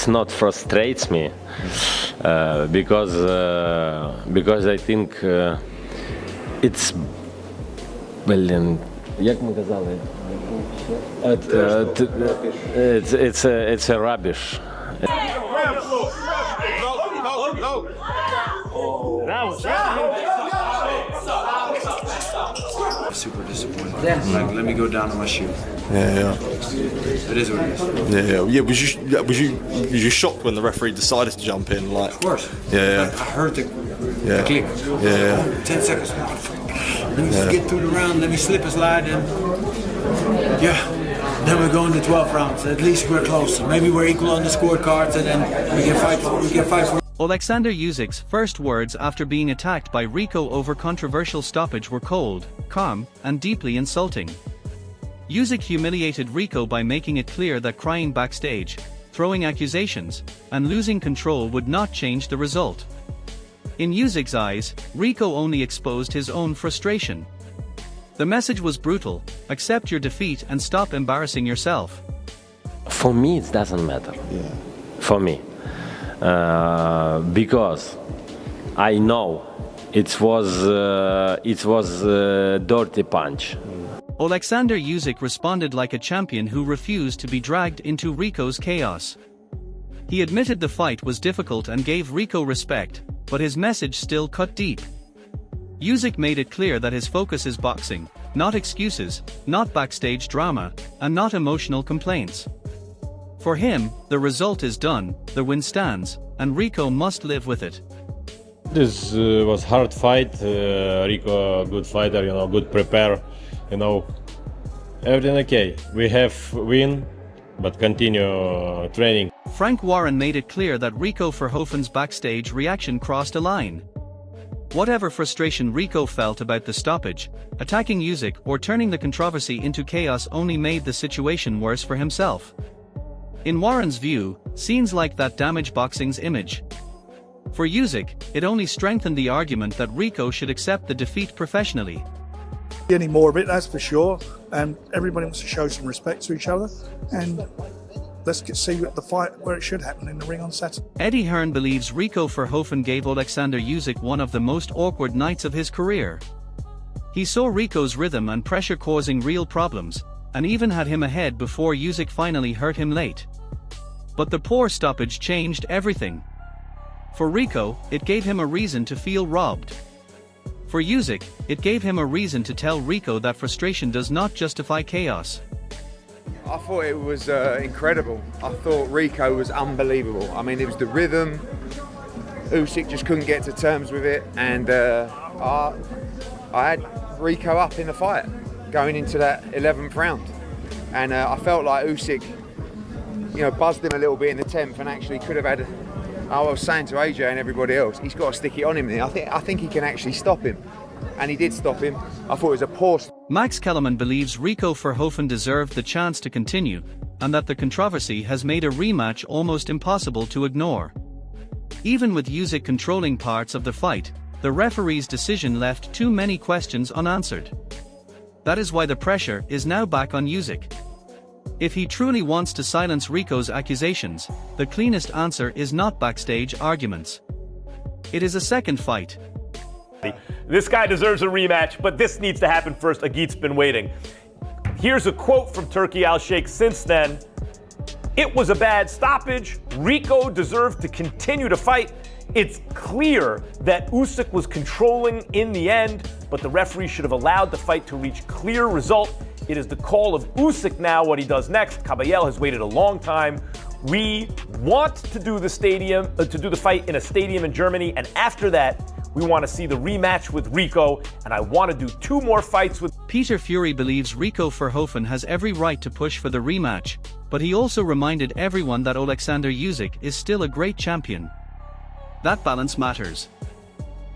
it's not frustrates me because I think it's блін, як ми казали, it's a rubbish. Super disappointed. Like, let me go down on my shoe. Yeah. It is what it is. Yeah. Was you shocked when the referee decided to jump in? Like, Of course. Yeah. I heard the click. Yeah. 10 seconds. Let me just get through the round. Let me slip a slide, and then we're going to 12 rounds. At least we're close. Maybe we're equal on the scorecards, and then we can fight. For. Oleksandr Usyk's first words after being attacked by Rico over controversial stoppage were cold, calm, and deeply insulting. Usyk humiliated Rico by making it clear that crying backstage, throwing accusations, and losing control would not change the result. In Usyk's eyes, Rico only exposed his own frustration. The message was brutal: accept your defeat and stop embarrassing yourself. For me, it doesn't matter. Yeah. For me, because I know it was a dirty punch. Oleksandr Usyk responded like a champion who refused to be dragged into Rico's chaos. He admitted the fight was difficult and gave Rico respect, but his message still cut deep. Usyk made it clear that his focus is boxing, not excuses, not backstage drama, and not emotional complaints. For him, the result is done, the win stands, and Rico must live with it. This was hard fight. Rico, good fighter, good prepare, everything okay. We have win, but continue training. Frank Warren made it clear that Rico Verhoeven's backstage reaction crossed a line. Whatever frustration Rico felt about the stoppage, attacking Usyk or turning the controversy into chaos only made the situation worse for himself. In Warren's view, scenes like that damage boxing's image. For Usyk, it only strengthened the argument that Rico should accept the defeat professionally. Any more of it, that's for sure. And everybody wants to show some respect to each other. And let's see the fight where it should happen, in the ring on Saturday. Eddie Hearn believes Rico Verhoeven gave Oleksandr Usyk one of the most awkward nights of his career. He saw Rico's rhythm and pressure causing real problems, and even had him ahead before Usyk finally hurt him late. But the poor stoppage changed everything. For Rico, it gave him a reason to feel robbed. For Usyk, it gave him a reason to tell Rico that frustration does not justify chaos. I thought it was incredible. I thought Rico was unbelievable. I mean, it was the rhythm. Usyk just couldn't get to terms with it, and I had Rico up in the fight going into that 11th round, and I felt like Usyk, buzzed him a little bit in the 10th, and actually could have had. I was saying to AJ and everybody else, he's got to stick it on him there. I think he can actually stop him, and he did stop him. I thought it was a poor. Max Kellerman believes Rico Verhoeven deserved the chance to continue, and that the controversy has made a rematch almost impossible to ignore. Even with Usyk controlling parts of the fight, the referee's decision left too many questions unanswered. That is why the pressure is now back on Usyk. If he truly wants to silence Rico's accusations, the cleanest answer is not backstage arguments. It is a second fight. This guy deserves a rematch, but this needs to happen first. Agit's been waiting. Here's a quote from Turki Al-Sheikh since then. It was a bad stoppage. Rico deserved to continue to fight. It's clear that Usyk was controlling in the end, but the referee should have allowed the fight to reach clear result. It is the call of Usyk now what he does next. Caballel has waited a long time. We want to do the fight in a stadium in Germany, and after that, we want to see the rematch with Rico, and I want to do 2 more fights with. Peter Fury believes Rico Verhoeven has every right to push for the rematch, but he also reminded everyone that Oleksandr Usyk is still a great champion. That balance matters.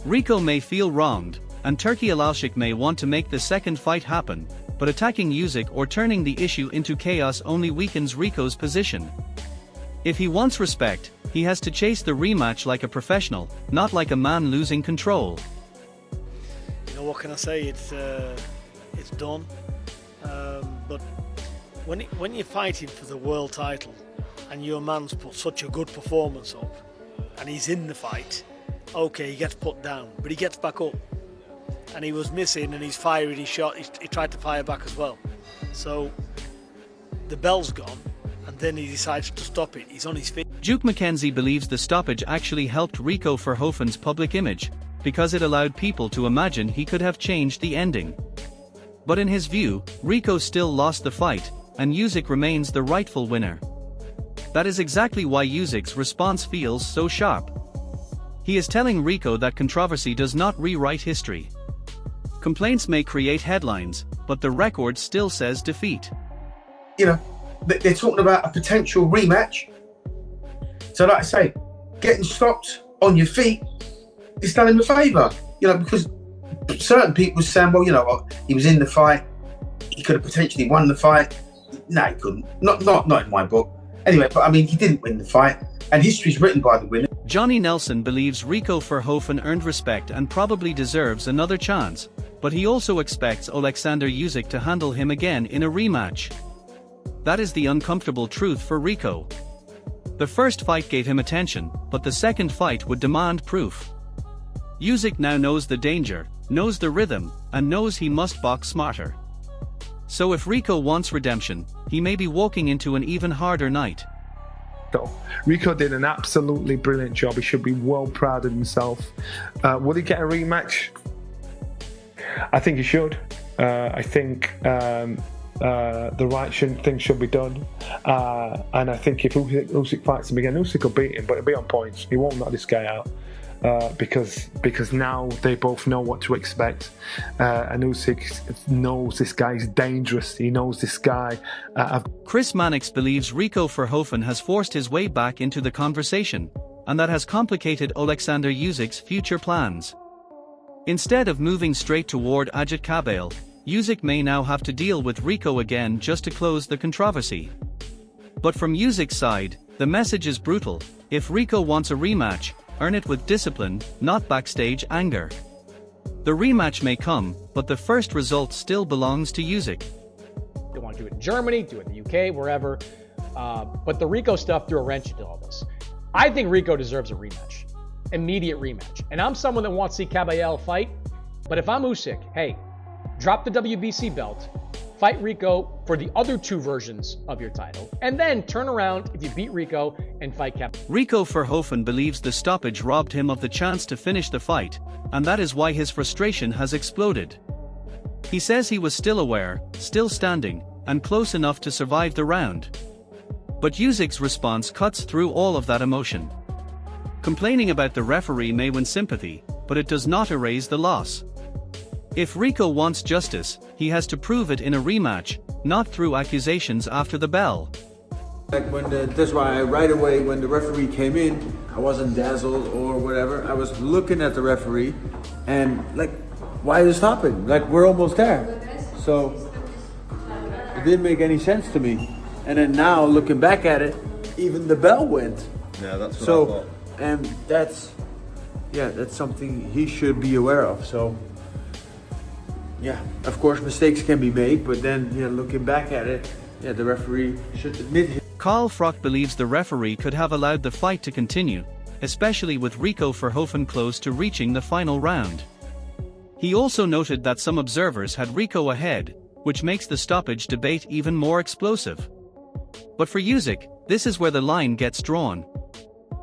Rico may feel wronged, and Turki Al-Sheikh may want to make the second fight happen, but attacking Usyk or turning the issue into chaos only weakens Rico's position. If he wants respect, he has to chase the rematch like a professional, not like a man losing control. What can I say? It's done. But when you're fighting for the world title, and your man's put such a good performance up, and he's in the fight, okay, he gets put down, but he gets back up. And he was missing, and he's fired his shot. He tried to fire back as well. So the bell's gone, and then he decides to stop it. He's on his feet. Duke McKenzie believes the stoppage actually helped Rico Verhoeven's public image, because it allowed people to imagine he could have changed the ending. But in his view, Rico still lost the fight, and Usyk remains the rightful winner. That is exactly why Usyk's response feels so sharp. He is telling Rico that controversy does not rewrite history. Complaints may create headlines, but the record still says defeat. You know, they're talking about a potential rematch. So like I say, getting stopped on your feet is done him a favour. You know, because certain people were saying, well, you know what, he was in the fight, he could have potentially won the fight. No, he couldn't. Not in my book. Anyway, but I mean, he didn't win the fight, and history's written by the winner. Johnny Nelson believes Rico Verhoeven earned respect and probably deserves another chance, but he also expects Oleksandr Usyk to handle him again in a rematch. That is the uncomfortable truth for Rico. The first fight gave him attention, but the second fight would demand proof. Usyk now knows the danger, knows the rhythm, and knows he must box smarter. So if Rico wants redemption, he may be walking into an even harder night. Rico did an absolutely brilliant job. He should be well proud of himself. Will he get a rematch? I think he should. I think the right thing should be done. And I think if Usyk fights him again, Usyk will beat him, but it'll be on points. He won't knock this guy out. Because now they both know what to expect, and Usyk knows this guy is dangerous. He knows this guy. Chris Mannix believes Rico Verhoeven has forced his way back into the conversation, and that has complicated Oleksandr Usyk's future plans. Instead of moving straight toward Ajit Kabale, Usyk may now have to deal with Rico again just to close the controversy. But from Usyk's side, the message is brutal. If Rico wants a rematch, earn it with discipline, not backstage anger. The rematch may come, but the first result still belongs to Usyk. They want to do it in Germany, do it in the UK, wherever. But the Rico stuff threw a wrench into all this. I think Rico deserves a rematch. Immediate rematch. And I'm someone that wants to see Caballero fight. But if I'm Usyk, hey, drop the WBC belt, fight Rico for the other two versions of your title, and then turn around if you beat Rico and fight Caballero. Rico Verhoeven believes the stoppage robbed him of the chance to finish the fight, and that is why his frustration has exploded. He says he was still aware, still standing, and close enough to survive the round. But Usyk's response cuts through all of that emotion. Complaining about the referee may win sympathy, but it does not erase the loss. If Rico wants justice, he has to prove it in a rematch, not through accusations after the bell. Like that's why right away when the referee came in, I wasn't dazzled or whatever. I was looking at the referee and like, why is it stopping? Like, we're almost there. So it didn't make any sense to me. And then now looking back at it, even the bell went. Yeah, that's what I thought. And that's something he should be aware of. So yeah, of course mistakes can be made, but then looking back at it, the referee should admit it. Carl Froch believes the referee could have allowed the fight to continue, especially with Rico Verhoeven close to reaching the final round. He also noted that some observers had Rico ahead, which makes the stoppage debate even more explosive. But for Usyk, this is where the line gets drawn.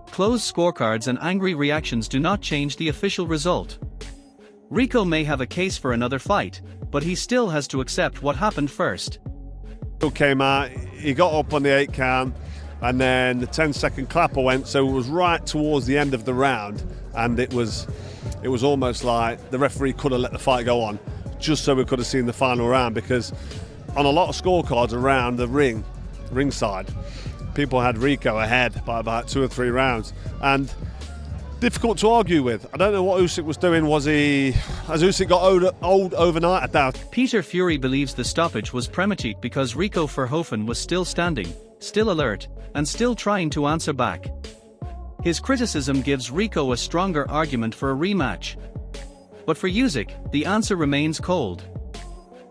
Closed scorecards and angry reactions do not change the official result. Rico may have a case for another fight, but he still has to accept what happened first. Rico came out, he got up on the 8 count, and then the 10-second clapper went, so it was right towards the end of the round, and it was almost like the referee could have let the fight go on, just so we could have seen the final round, because on a lot of scorecards around the ringside, people had Rico ahead by about 2 or 3 rounds, and difficult to argue with. I don't know what Usyk was doing. Has Usyk got old overnight? I doubt. Peter Fury believes the stoppage was premature because Rico Verhoeven was still standing, still alert, and still trying to answer back. His criticism gives Rico a stronger argument for a rematch. But for Usyk, the answer remains cold.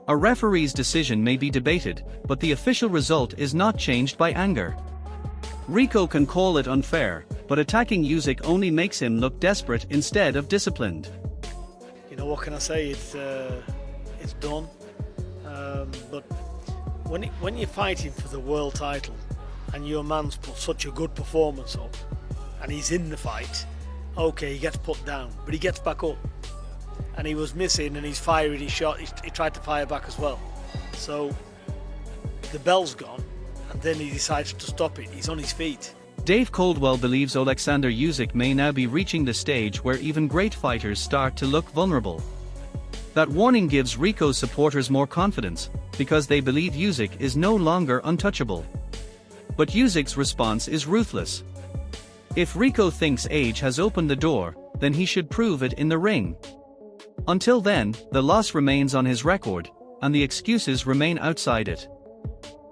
A referee's decision may be debated, but the official result is not changed by anger. Rico can call it unfair, but attacking Usyk only makes him look desperate instead of disciplined. You know, what can I say? It's done. But when you're fighting for the world title and your man's put such a good performance up and he's in the fight, okay, he gets put down, but he gets back up. And he was missing and he's fired his shot. He tried to fire back as well. So the bell's gone and then he decides to stop it. He's on his feet. Dave Coldwell believes Oleksandr Usyk may now be reaching the stage where even great fighters start to look vulnerable. That warning gives Rico's supporters more confidence, because they believe Usyk is no longer untouchable. But Usyk's response is ruthless. If Rico thinks age has opened the door, then he should prove it in the ring. Until then, the loss remains on his record, and the excuses remain outside it.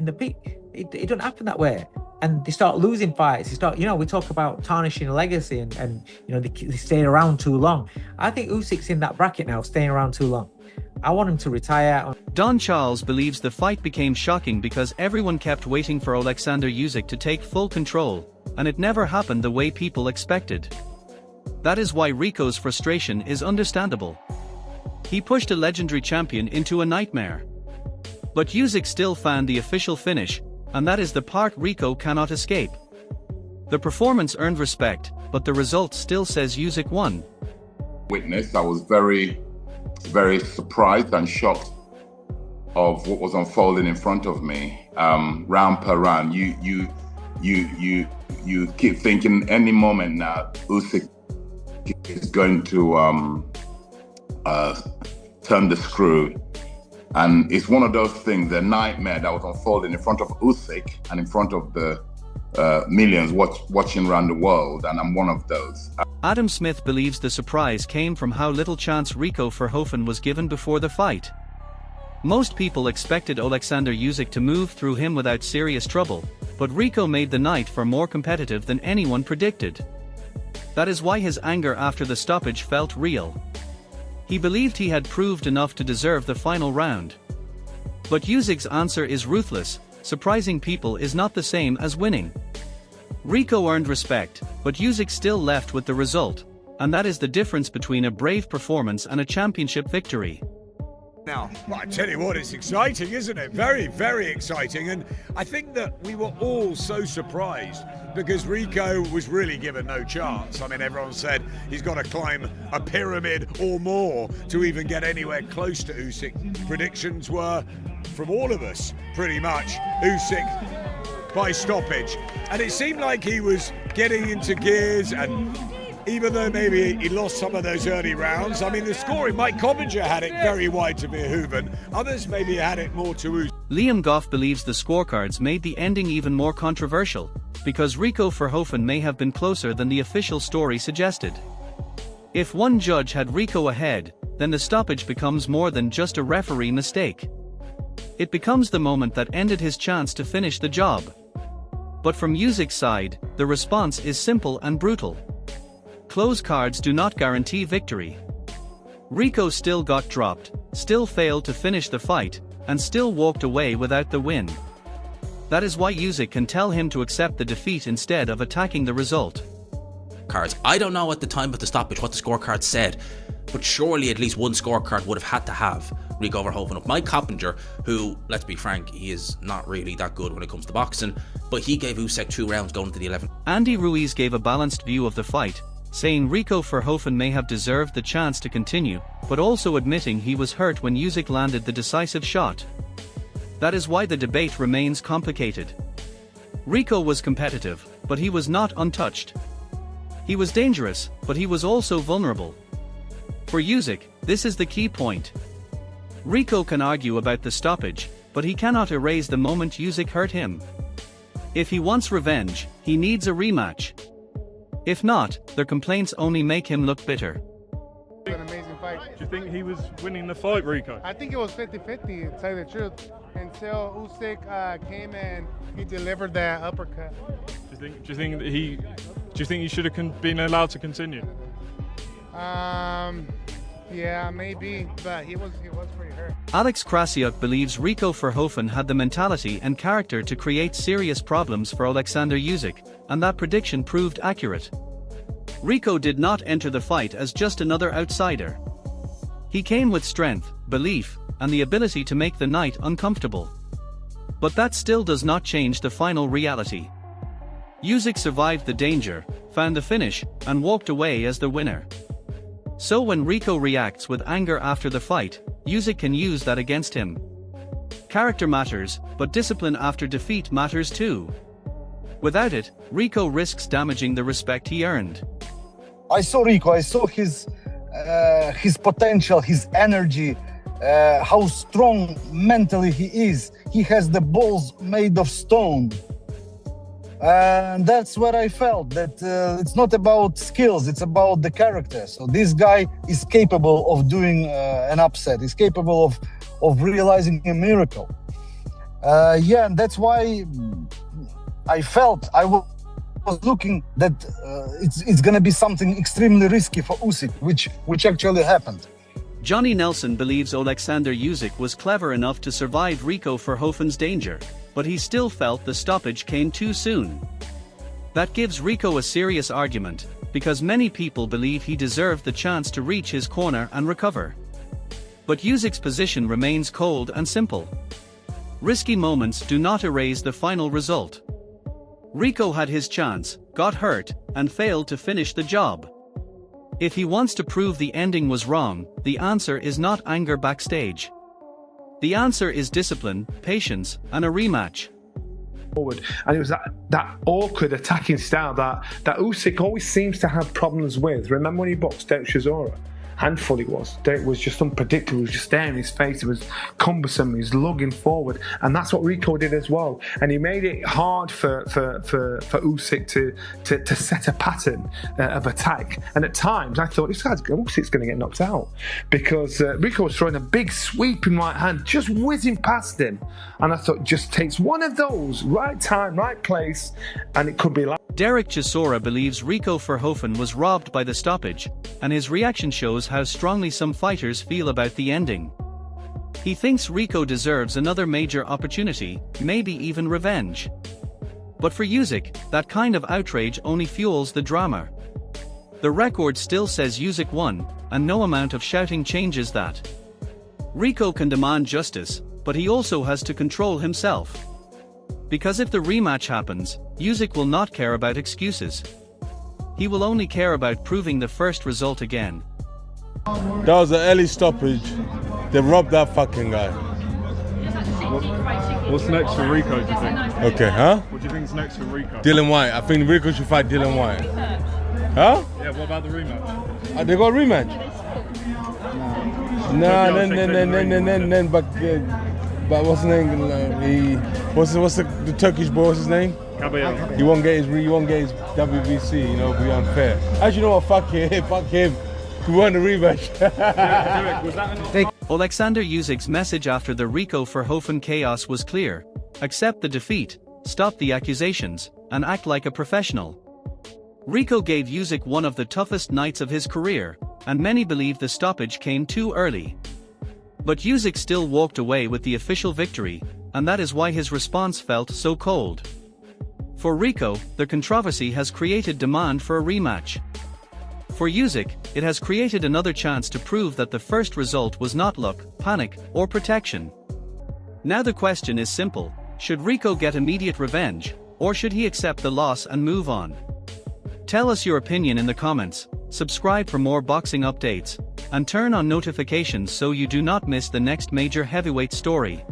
In the peak, it doesn't happen that way. And they start losing fights. They start, we talk about tarnishing a legacy and they stay around too long. I think Usyk's in that bracket now, staying around too long. I want him to retire. Don Charles believes the fight became shocking because everyone kept waiting for Oleksandr Usyk to take full control, and it never happened the way people expected. That is why Rico's frustration is understandable. He pushed a legendary champion into a nightmare. But Usyk still found the official finish, and that is the part Rico cannot escape. The performance earned respect, but the result still says Usyk won. I was very, very surprised and shocked of what was unfolding in front of me. Round per round, you keep thinking any moment now Usyk is going to turn the screw. And it's one of those things, the nightmare that was unfolding in front of Usyk and in front of the millions watching around the world, and I'm one of those. Adam Smith believes the surprise came from how little chance Rico Verhoeven was given before the fight. Most people expected Oleksandr Usyk to move through him without serious trouble, but Rico made the night for more competitive than anyone predicted. That is why his anger after the stoppage felt real. He believed he had proved enough to deserve the final round. But Usyk's answer is ruthless. Surprising people is not the same as winning. Rico earned respect, but Usyk still left with the result, and that is the difference between a brave performance and a championship victory. Now, well, I tell you what, it's exciting, isn't it? Very, very exciting. And I think that we were all so surprised because Rico was really given no chance. I mean, everyone said he's got to climb a pyramid or more to even get anywhere close to Usyk. Predictions were, from all of us, pretty much Usyk by stoppage. And it seemed like he was getting into gears, and even though maybe he lost some of those early rounds, I mean, the scoring, Mike Coppinger had it very wide to Verhoeven. Others maybe had it more to Usyk. Liam Goff believes the scorecards made the ending even more controversial, because Rico Verhoeven may have been closer than the official story suggested. If one judge had Rico ahead, then the stoppage becomes more than just a referee mistake. It becomes the moment that ended his chance to finish the job. But from Usyk's side, the response is simple and brutal. Close cards do not guarantee victory. Rico still got dropped, still failed to finish the fight, and still walked away without the win. That is why Usyk can tell him to accept the defeat instead of attacking the result. Cards. I don't know at the time of the stoppage what the scorecard said, but surely at least one scorecard would have had to have Rico Verhoeven up. Mike Coppinger, who, let's be frank, he is not really that good when it comes to boxing, but he gave Usyk 2 rounds going to the 11th. Andy Ruiz gave a balanced view of the fight, saying Rico Verhoeven may have deserved the chance to continue, but also admitting he was hurt when Usyk landed the decisive shot. That is why the debate remains complicated. Rico was competitive, but he was not untouched. He was dangerous, but he was also vulnerable. For Usyk, this is the key point. Rico can argue about the stoppage, but he cannot erase the moment Usyk hurt him. If he wants revenge, he needs a rematch. If not, their complaints only make him look bitter. An amazing fight. Do you think he was winning the fight, Rico? I think it was 50-50, to tell you the truth, until Usyk came and he delivered that uppercut. Do you think he should have been allowed to continue? Yeah, maybe, but he was pretty hurt. Alex Krasiuk believes Rico Verhoeven had the mentality and character to create serious problems for Oleksandr Usyk, and that prediction proved accurate. Rico did not enter the fight as just another outsider. He came with strength, belief, and the ability to make the night uncomfortable. But that still does not change the final reality. Usyk survived the danger, found the finish, and walked away as the winner. So when Rico reacts with anger after the fight, Usyk can use that against him. Character matters, but discipline after defeat matters too. Without it, Rico risks damaging the respect he earned. I saw Rico, I saw his potential, his energy, how strong mentally he is. He has the balls made of stone. And that's what I felt, that it's not about skills, it's about the character. So this guy is capable of doing an upset, he's capable of realizing a miracle. Yeah, and that's why I felt, I was looking that it's going to be something extremely risky for Usyk, which actually happened. Johnny Nelson believes Oleksandr Usyk was clever enough to survive Rico Verhoeven's danger, but he still felt the stoppage came too soon. That gives Rico a serious argument, because many people believe he deserved the chance to reach his corner and recover. But Usyk's position remains cold and simple. Risky moments do not erase the final result. Rico had his chance, got hurt, and failed to finish the job. If he wants to prove the ending was wrong, the answer is not anger backstage. The answer is discipline, patience, and a rematch. And it was that awkward attacking style that Usyk always seems to have problems with. Remember when he boxed Derek Chisora? Handful it was. Derek was just unpredictable. He was just staring in his face. It was cumbersome. He was lugging forward, and that's what Rico did as well. And he made it hard for Usyk to set a pattern of attack. And at times, I thought Usyk's going to get knocked out because Rico was throwing a big sweeping right hand, just whizzing past him. And I thought, just takes one of those, right time, right place, and it could be like. Derek Chisora believes Rico Verhoeven was robbed by the stoppage, and his reaction shows how strongly some fighters feel about the ending. He thinks Rico deserves another major opportunity, maybe even revenge. But for Usyk, that kind of outrage only fuels the drama. The record still says Usyk won, and no amount of shouting changes that. Rico can demand justice, but he also has to control himself. Because if the rematch happens, Usyk will not care about excuses. He will only care about proving the first result again. That was an early stoppage. They robbed that fucking guy. What's next for Rico, do you think? Okay, huh? What do you think's next for Rico? Dylan White. I think Rico should fight Dylan White. Huh? Yeah, what about the rematch? They got a rematch? No, but what's his name? What's the Turkish boy? What's his name? Caballero. He won't get his WBC. You know, be unfair. As you know what? Fuck him. We won the rematch. Oleksandr Usyk's message after the Rico Verhoeven chaos was clear: accept the defeat, stop the accusations, and act like a professional. Rico gave Usyk one of the toughest nights of his career, and many believe the stoppage came too early. But Usyk still walked away with the official victory, and that is why his response felt so cold. For Rico, the controversy has created demand for a rematch. For Usyk, it has created another chance to prove that the first result was not luck, panic, or protection. Now the question is simple: should Rico get immediate revenge, or should he accept the loss and move on? Tell us your opinion in the comments, subscribe for more boxing updates, and turn on notifications so you do not miss the next major heavyweight story.